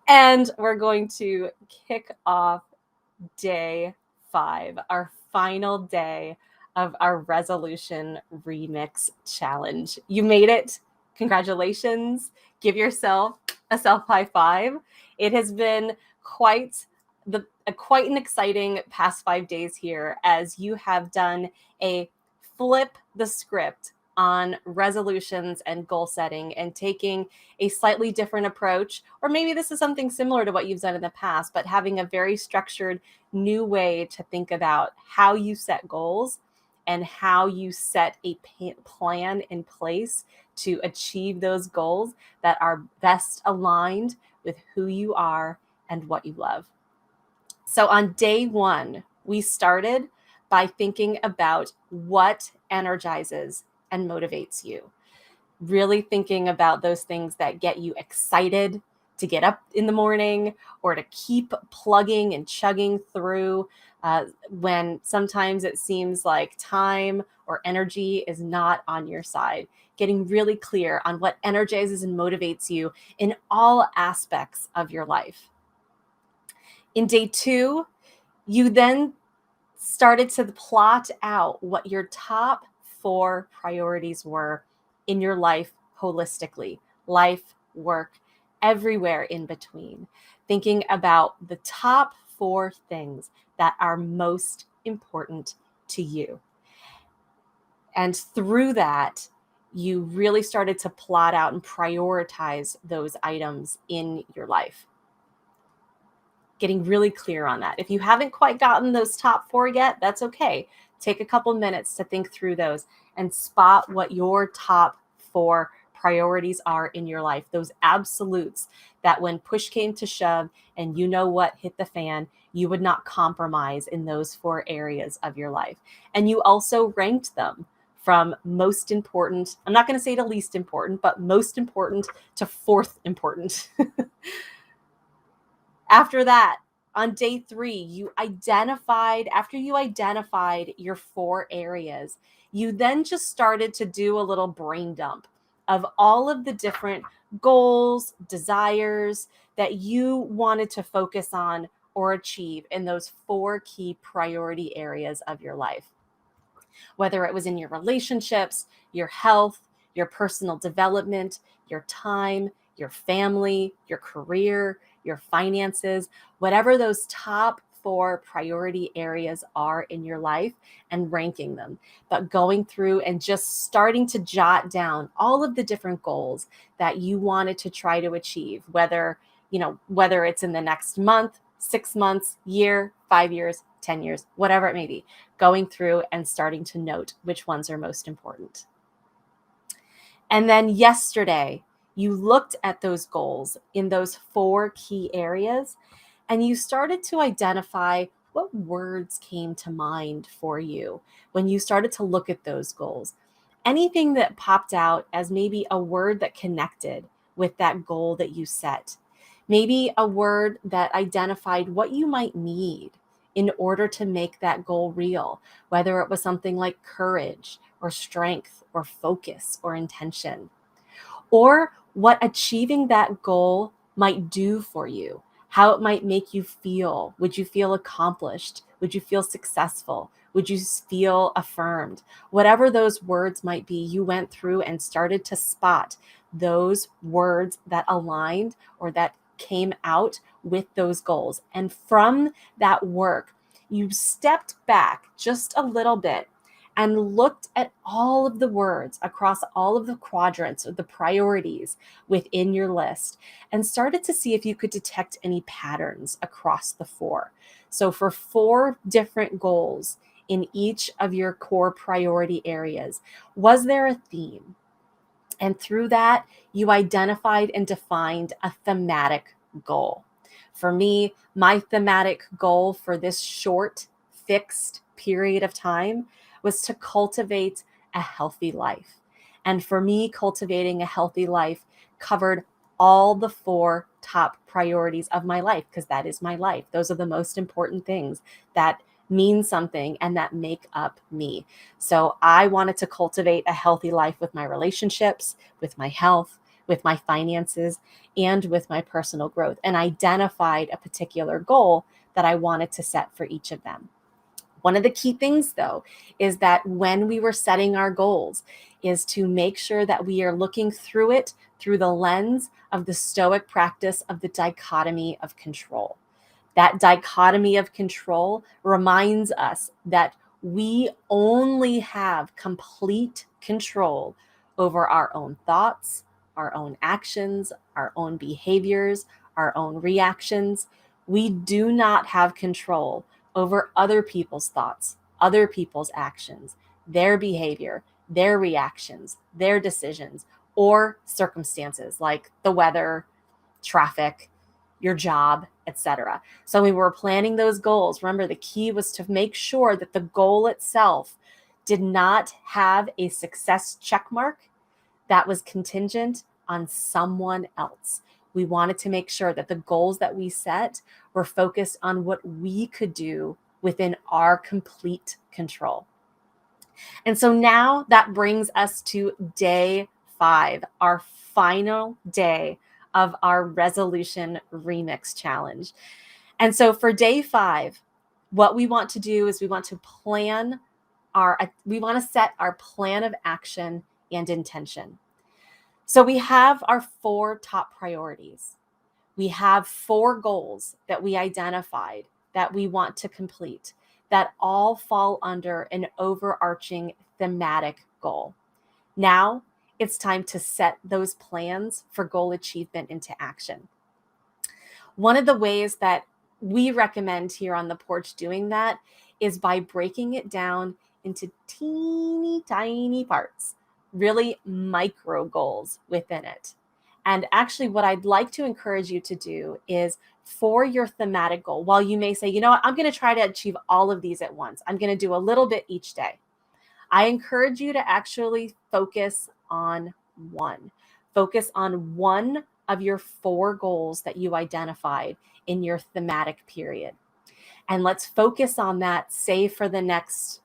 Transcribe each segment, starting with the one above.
And we're going to kick off day 5, our final day of our resolution remix challenge. You made it. Congratulations. Give yourself a self high five. It has been quite an exciting past 5 days here, as you have done a flip the script on resolutions and goal setting and taking a slightly different approach. Or maybe this is something similar to what you've done in the past, but having a very structured new way to think about how you set goals and how you set a plan in place to achieve those goals that are best aligned with who you are and what you love. So on day 1, we started by thinking about what energizes and motivates you. Really thinking about those things that get you excited to get up in the morning or to keep plugging and chugging through when sometimes it seems like time or energy is not on your side. Getting really clear on what energizes and motivates you in all aspects of your life. In day 2, you then started to plot out what your top 4 priorities were in your life holistically, life, work, everywhere in between. Thinking about the top 4 things that are most important to you. And through that, you really started to plot out and prioritize those items in your life. Getting really clear on that. If you haven't quite gotten those top 4 yet, that's okay. Take a couple minutes to think through those and spot what your top 4 priorities are in your life. Those absolutes that when push came to shove and you know what hit the fan, you would not compromise in those 4 areas of your life. And you also ranked them from most important, I'm not going to say to least important, but most important to 4th important. After that, on day 3, after you identified your 4 areas, you then just started to do a little brain dump of all of the different goals, desires that you wanted to focus on or achieve in those 4 key priority areas of your life. Whether it was in your relationships, your health, your personal development, your time, your family, your career, your finances, whatever those top 4 priority areas are in your life, and ranking them, but going through and just starting to jot down all of the different goals that you wanted to try to achieve, whether it's in the next month, 6 months, year, 5 years, 10 years, whatever it may be, going through and starting to note which ones are most important. And then yesterday, you looked at those goals in those 4 key areas, and you started to identify what words came to mind for you when you started to look at those goals. Anything that popped out as maybe a word that connected with that goal that you set. Maybe a word that identified what you might need in order to make that goal real, whether it was something like courage or strength or focus or intention, or what achieving that goal might do for you, how it might make you feel. Would you feel accomplished? Would you feel successful? Would you feel affirmed? Whatever those words might be, you went through and started to spot those words that aligned or that came out with those goals. And from that work, you stepped back just a little bit and looked at all of the words across all of the quadrants or the priorities within your list and started to see if you could detect any patterns across the 4. So for 4 different goals in each of your core priority areas, was there a theme? And through that, you identified and defined a thematic goal. For me, my thematic goal for this short, fixed period of time was to cultivate a healthy life. And for me, cultivating a healthy life covered all the 4 top priorities of my life, because that is my life. Those are the most important things that mean something and that make up me. So I wanted to cultivate a healthy life with my relationships, with my health, with my finances, and with my personal growth, and identified a particular goal that I wanted to set for each of them. One of the key things, though, is that when we were setting our goals, is to make sure that we are looking through it through the lens of the Stoic practice of the dichotomy of control. That dichotomy of control reminds us that we only have complete control over our own thoughts, our own actions, our own behaviors, our own reactions. We do not have control over other people's thoughts, other people's actions, their behavior, their reactions, their decisions, or circumstances like the weather, traffic, your job, etc. So when we were planning those goals, remember the key was to make sure that the goal itself did not have a success check mark that was contingent on someone else. We wanted to make sure that the goals that we set were focused on what we could do within our complete control. And so now that brings us to day 5, our final day of our resolution remix challenge. And so for day 5, what we want to do is we want to set our plan of action and intention. So we have our 4 top priorities. We have 4 goals that we identified that we want to complete that all fall under an overarching thematic goal. Now it's time to set those plans for goal achievement into action. One of the ways that we recommend here on the Porch doing that is by breaking it down into teeny tiny parts, really micro goals within it. And actually, what I'd like to encourage you to do is for your thematic goal, while you may say, you know what, I'm going to try to achieve all of these at once, I'm going to do a little bit each day. I encourage you to actually focus on one. Focus on one of your 4 goals that you identified in your thematic period. And let's focus on that, say, for the next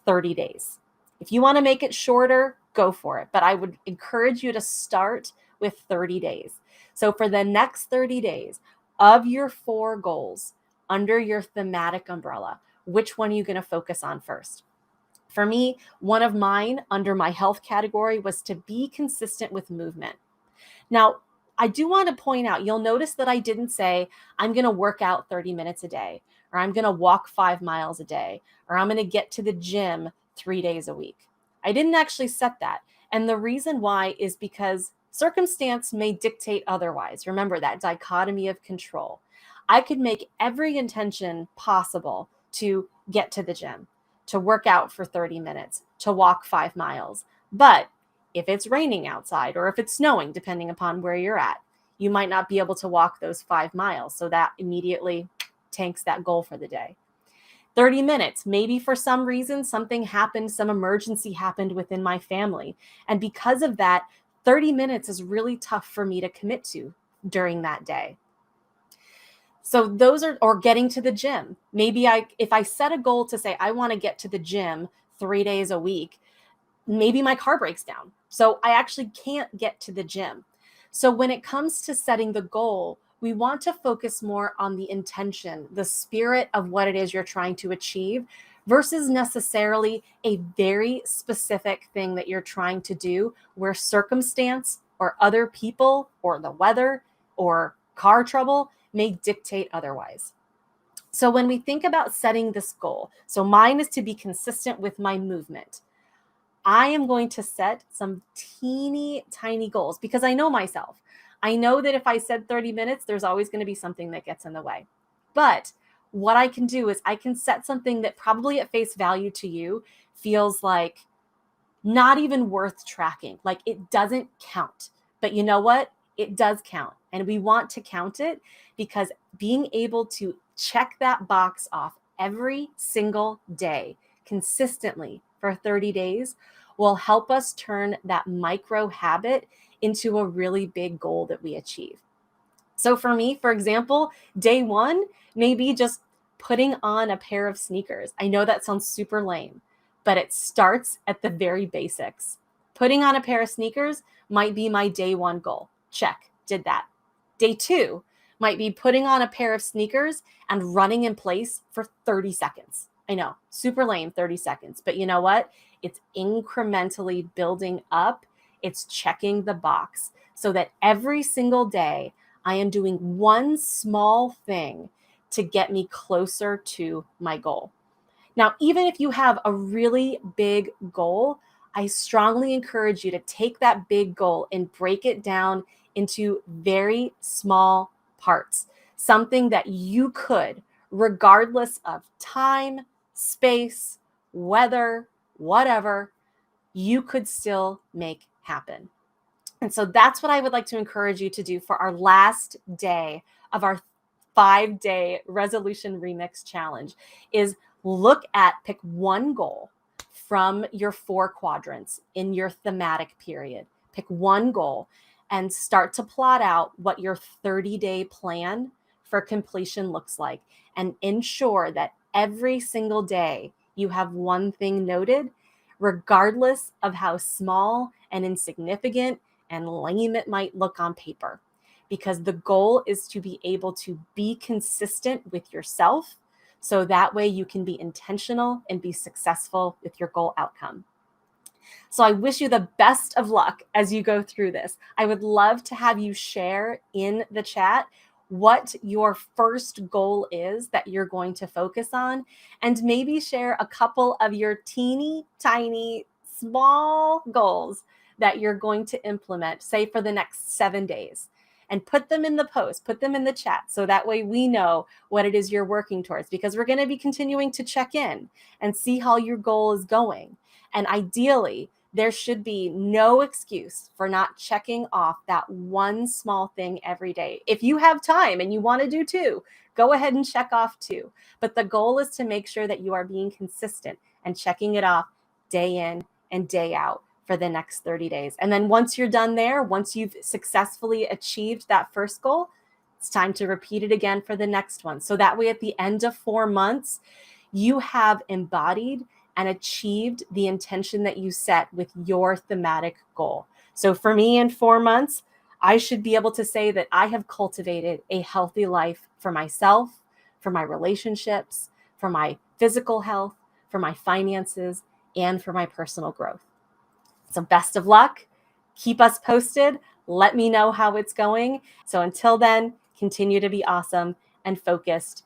30 days. If you want to make it shorter, go for it. But I would encourage you to start with 30 days. So for the next 30 days of your 4 goals under your thematic umbrella, which one are you going to focus on first? For me, one of mine under my health category was to be consistent with movement. Now, I do want to point out, you'll notice that I didn't say I'm going to work out 30 minutes a day, or I'm going to walk 5 miles a day, or I'm going to get to the gym 3 days a week. I didn't actually set that. And the reason why is because circumstance may dictate otherwise. Remember that dichotomy of control. I could make every intention possible to get to the gym, to work out for 30 minutes, to walk 5 miles. But if it's raining outside or if it's snowing, depending upon where you're at, you might not be able to walk those 5 miles. So that immediately tanks that goal for the day. 30 minutes, maybe for some reason, something happened, some emergency happened within my family. And because of that, 30 minutes is really tough for me to commit to during that day. So those are, or getting to the gym. Maybe if I set a goal to say, I want to get to the gym 3 days a week, maybe my car breaks down. So I actually can't get to the gym. So when it comes to setting the goal, we want to focus more on the intention, the spirit of what it is you're trying to achieve versus necessarily a very specific thing that you're trying to do where circumstance or other people or the weather or car trouble may dictate otherwise. So when we think about setting this goal, so mine is to be consistent with my movement. I am going to set some teeny tiny goals because I know myself. I know that if I said 30 minutes, there's always going to be something that gets in the way. But what I can do is I can set something that probably at face value to you feels like not even worth tracking. Like it doesn't count. But you know what? It does count. And we want to count it because being able to check that box off every single day consistently for 30 days will help us turn that micro habit into a really big goal that we achieve. So for me, for example, day 1 may be just putting on a pair of sneakers. I know that sounds super lame, but it starts at the very basics. Putting on a pair of sneakers might be my day 1 goal. Check, did that. Day 2 might be putting on a pair of sneakers and running in place for 30 seconds. I know, super lame, 30 seconds. But you know what? It's incrementally building up. It's checking the box so that every single day I am doing one small thing to get me closer to my goal. Now, even if you have a really big goal, I strongly encourage you to take that big goal and break it down into very small parts, something that you could, regardless of time, space, weather, whatever, you could still make happen. And so that's what I would like to encourage you to do for our last day of our 5-day resolution remix challenge is pick one goal from your 4 quadrants in your thematic period. Pick one goal and start to plot out what your 30-day plan for completion looks like, and ensure that every single day you have one thing noted, regardless of how small and insignificant and lame it might look on paper. Because the goal is to be able to be consistent with yourself, so that way you can be intentional and be successful with your goal outcome. So I wish you the best of luck as you go through this. I would love to have you share in the chat what your first goal is that you're going to focus on, and maybe share a couple of your teeny tiny small goals that you're going to implement, say for the next 7 days, and put them in the post, put them in the chat, so that way we know what it is you're working towards, because we're going to be continuing to check in and see how your goal is going. And ideally, there should be no excuse for not checking off that one small thing every day. If you have time and you want to do 2, go ahead and check off 2. But the goal is to make sure that you are being consistent and checking it off day in and day out for the next 30 days. And then once you're done there, once you've successfully achieved that first goal, it's time to repeat it again for the next one. So that way at the end of 4 months, you have embodied and achieved the intention that you set with your thematic goal. So for me, in 4 months, I should be able to say that I have cultivated a healthy life for myself, for my relationships, for my physical health, for my finances, and for my personal growth. So best of luck. Keep us posted. Let me know how it's going. So until then, continue to be awesome and focused